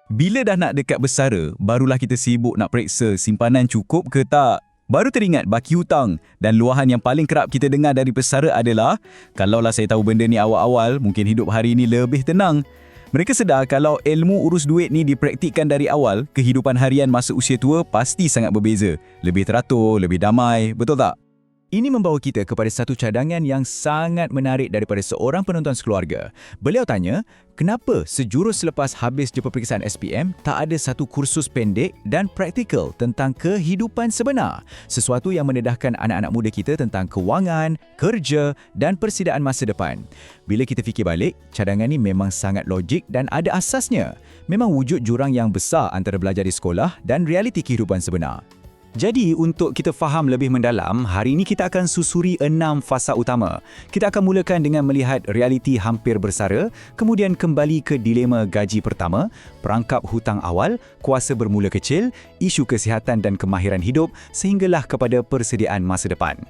Bila dah nak dekat bersara, barulah kita sibuk nak periksa simpanan cukup ke tak. Baru teringat baki hutang dan luahan yang paling kerap kita dengar dari pesara adalah, kalaulah saya tahu benda ni awal-awal, mungkin hidup hari ini lebih tenang. Mereka sedar kalau ilmu urus duit ni dipraktikkan dari awal, kehidupan harian masa usia tua pasti sangat berbeza. Lebih teratur, lebih damai, betul tak? Ini membawa kita kepada satu cadangan yang sangat menarik daripada seorang penonton sekeluarga. Beliau tanya, kenapa sejurus selepas habis jumpa peperiksaan SPM tak ada satu kursus pendek dan praktikal tentang kehidupan sebenar? Sesuatu yang mendedahkan anak-anak muda kita tentang kewangan, kerja dan persediaan masa depan. Bila kita fikir balik, cadangan ini memang sangat logik dan ada asasnya. Memang wujud jurang yang besar antara belajar di sekolah dan realiti kehidupan sebenar. Jadi, untuk kita faham lebih mendalam, hari ini kita akan susuri 6 fasa utama. Kita akan mulakan dengan melihat realiti hampir bersara, kemudian kembali ke dilema gaji pertama, perangkap hutang awal, kuasa bermula kecil, isu kesihatan dan kemahiran hidup, sehinggalah kepada persediaan masa depan.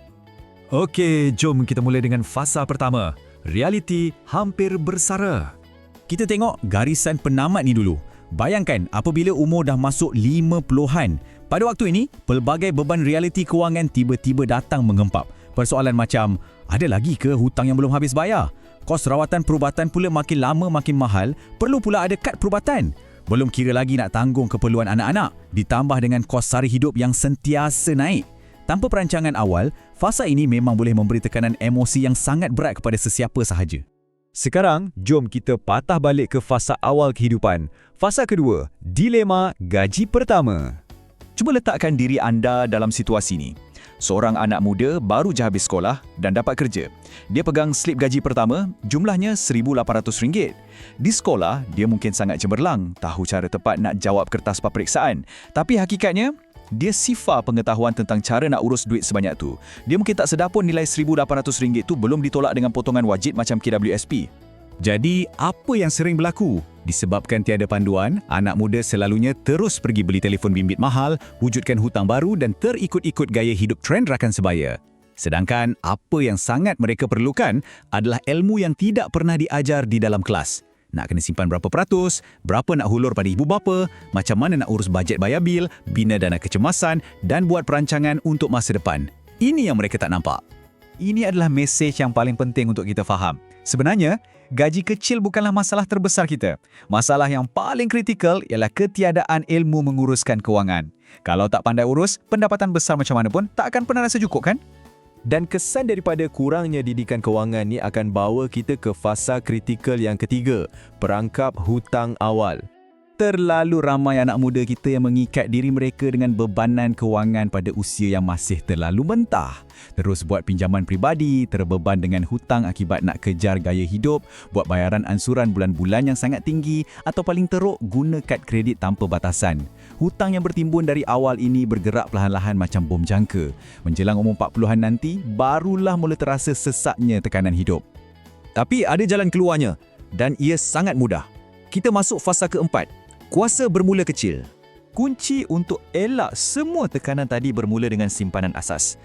Okey, jom kita mula dengan fasa pertama, realiti hampir bersara. Kita tengok garisan penamat ni dulu. Bayangkan apabila umur dah masuk 50-an. Pada waktu ini, pelbagai beban realiti kewangan tiba-tiba datang mengempap. Persoalan macam, ada lagi ke hutang yang belum habis bayar? Kos rawatan perubatan pula makin lama makin mahal, perlu pula ada kad perubatan. Belum kira lagi nak tanggung keperluan anak-anak, ditambah dengan kos sara hidup yang sentiasa naik. Tanpa perancangan awal, fasa ini memang boleh memberi tekanan emosi yang sangat berat kepada sesiapa sahaja. Sekarang, jom kita patah balik ke fasa awal kehidupan. Fasa kedua, dilema gaji pertama. Cuba letakkan diri anda dalam situasi ini. Seorang anak muda baru je habis sekolah dan dapat kerja. Dia pegang slip gaji pertama, jumlahnya RM1,800. Di sekolah, dia mungkin sangat cemerlang, tahu cara tepat nak jawab kertas peperiksaan. Tapi hakikatnya, dia sifar pengetahuan tentang cara nak urus duit sebanyak tu. Dia mungkin tak sedar pun nilai RM1,800 tu belum ditolak dengan potongan wajib macam KWSP. Jadi, apa yang sering berlaku? Disebabkan tiada panduan, anak muda selalunya terus pergi beli telefon bimbit mahal, wujudkan hutang baru dan terikut-ikut gaya hidup trend rakan sebaya. Sedangkan, apa yang sangat mereka perlukan adalah ilmu yang tidak pernah diajar di dalam kelas. Nak kena simpan berapa peratus, berapa nak hulur pada ibu bapa, macam mana nak urus bajet bayar bil, bina dana kecemasan dan buat perancangan untuk masa depan. Ini yang mereka tak nampak. Ini adalah mesej yang paling penting untuk kita faham. Sebenarnya, gaji kecil bukanlah masalah terbesar kita. Masalah yang paling kritikal ialah ketiadaan ilmu menguruskan kewangan. Kalau tak pandai urus, pendapatan besar macam mana pun tak akan pernah rasa cukup, kan? Dan kesan daripada kurangnya didikan kewangan ni akan bawa kita ke fasa kritikal yang ketiga, perangkap hutang awal. Terlalu ramai anak muda kita yang mengikat diri mereka dengan bebanan kewangan pada usia yang masih terlalu mentah. Terus buat pinjaman peribadi, terbeban dengan hutang akibat nak kejar gaya hidup, buat bayaran ansuran bulan-bulan yang sangat tinggi atau paling teruk guna kad kredit tanpa batasan. Hutang yang bertimbun dari awal ini bergerak perlahan-lahan macam bom jangka. Menjelang umur 40-an nanti, barulah mula terasa sesaknya tekanan hidup. Tapi ada jalan keluarnya dan ia sangat mudah. Kita masuk fasa keempat. Kuasa bermula kecil. Kunci untuk elak semua tekanan tadi bermula dengan simpanan asas.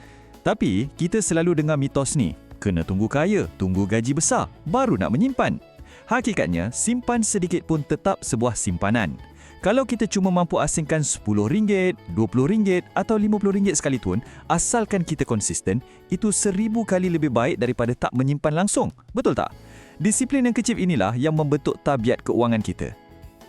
Tapi, kita selalu dengar mitos ni, kena tunggu kaya, tunggu gaji besar, baru nak menyimpan. Hakikatnya, simpan sedikit pun tetap sebuah simpanan. Kalau kita cuma mampu asingkan RM10, RM20 atau RM50 sekalipun, asalkan kita konsisten, itu 1000 kali lebih baik daripada tak menyimpan langsung. Betul tak? Disiplin yang kecil inilah yang membentuk tabiat keuangan kita.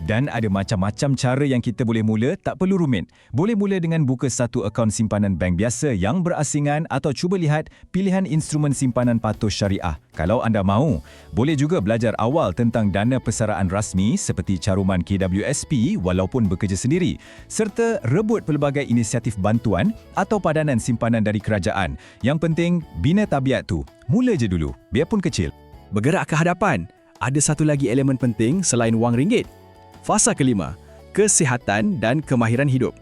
Dan ada macam-macam cara yang kita boleh mula, tak perlu rumit. Boleh mula dengan buka satu akaun simpanan bank biasa yang berasingan atau cuba lihat pilihan instrumen simpanan patuh syariah. Kalau anda mahu, boleh juga belajar awal tentang dana persaraan rasmi seperti caruman KWSP walaupun bekerja sendiri, serta rebut pelbagai inisiatif bantuan atau padanan simpanan dari kerajaan. Yang penting, bina tabiat tu. Mula je dulu, biarpun kecil. Bergerak ke hadapan. Ada satu lagi elemen penting selain wang ringgit. Fasa kelima, kesihatan dan kemahiran hidup.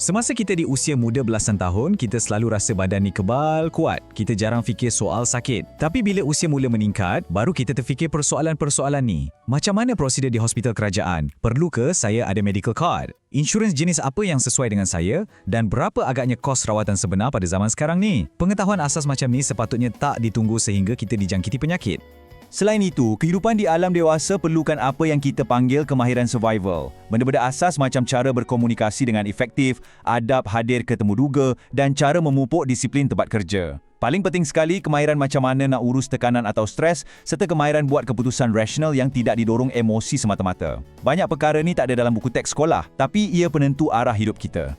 Semasa kita di usia muda belasan tahun, kita selalu rasa badan ni kebal, kuat. Kita jarang fikir soal sakit. Tapi bila usia mula meningkat, baru kita terfikir persoalan-persoalan ni. Macam mana prosedur di hospital kerajaan? Perlu ke saya ada medical card? Insurans jenis apa yang sesuai dengan saya? Dan berapa agaknya kos rawatan sebenar pada zaman sekarang ni? Pengetahuan asas macam ni sepatutnya tak ditunggu sehingga kita dijangkiti penyakit. Selain itu, kehidupan di alam dewasa perlukan apa yang kita panggil kemahiran survival. Benda-benda asas macam cara berkomunikasi dengan efektif, adab hadir ke temu duga dan cara memupuk disiplin tempat kerja. Paling penting sekali, kemahiran macam mana nak urus tekanan atau stres serta kemahiran buat keputusan rasional yang tidak didorong emosi semata-mata. Banyak perkara ni tak ada dalam buku teks sekolah, tapi ia penentu arah hidup kita.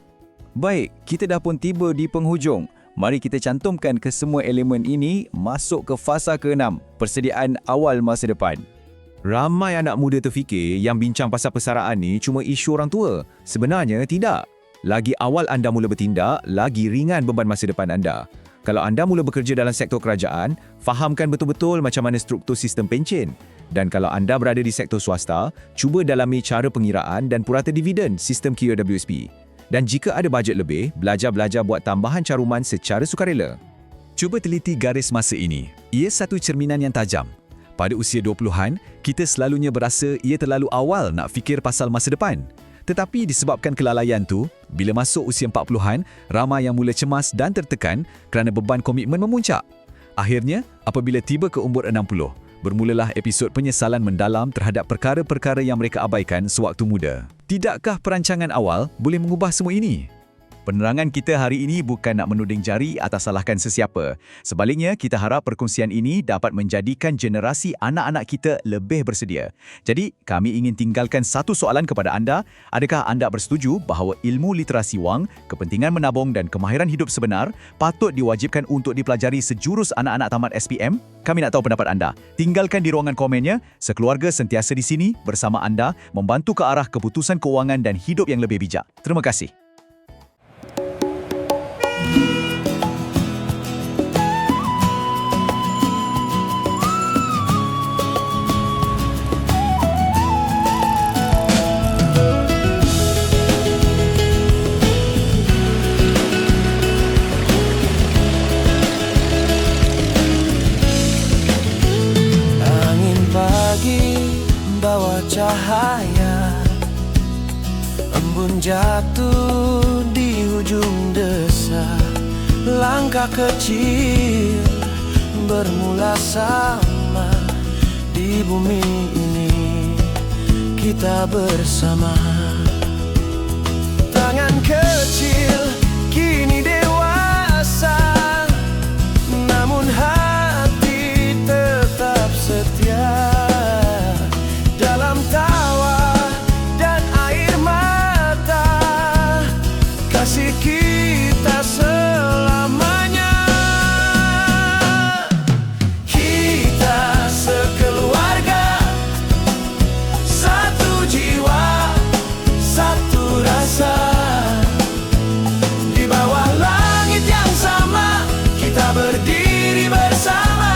Baik, kita dah pun tiba di penghujung. Mari kita cantumkan kesemua elemen ini masuk ke fasa ke-6, persediaan awal masa depan. Ramai anak muda terfikir yang bincang pasal persaraan ni cuma isu orang tua. Sebenarnya tidak. Lagi awal anda mula bertindak, lagi ringan beban masa depan anda. Kalau anda mula bekerja dalam sektor kerajaan, fahamkan betul-betul macam mana struktur sistem pencen. Dan kalau anda berada di sektor swasta, cuba dalami cara pengiraan dan purata dividen sistem QWSP. Dan jika ada bajet lebih, belajar buat tambahan caruman secara sukarela. Cuba teliti garis masa ini. Ia satu cerminan yang tajam. Pada usia 20-an, kita selalunya berasa ia terlalu awal nak fikir pasal masa depan. Tetapi disebabkan kelalaian tu, bila masuk usia 40-an, ramai yang mula cemas dan tertekan kerana beban komitmen memuncak. Akhirnya, apabila tiba ke umur 60, bermulalah episod penyesalan mendalam terhadap perkara-perkara yang mereka abaikan sewaktu muda. Tidakkah perancangan awal boleh mengubah semua ini? Penerangan kita hari ini bukan nak menuding jari atau salahkan sesiapa. Sebaliknya, kita harap perkongsian ini dapat menjadikan generasi anak-anak kita lebih bersedia. Jadi, kami ingin tinggalkan satu soalan kepada anda. Adakah anda bersetuju bahawa ilmu literasi wang, kepentingan menabung dan kemahiran hidup sebenar patut diwajibkan untuk dipelajari sejurus anak-anak tamat SPM? Kami nak tahu pendapat anda. Tinggalkan di ruangan komennya. Sekeluarga sentiasa di sini bersama anda, membantu ke arah keputusan keuangan dan hidup yang lebih bijak. Terima kasih. Cahaya embun jatuh di hujung desa. Langkah kecil bermula sama. Di bumi ini kita bersama. Tangan kecil kini dewasa, namun hati tetap setia. Dalam tawa dan air mata, kasih kita selamanya. Kita sekeluarga, satu jiwa, satu rasa. Di bawah langit yang sama, kita berdiri bersama.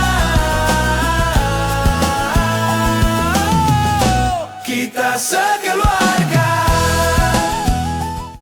Kita sekeluarga.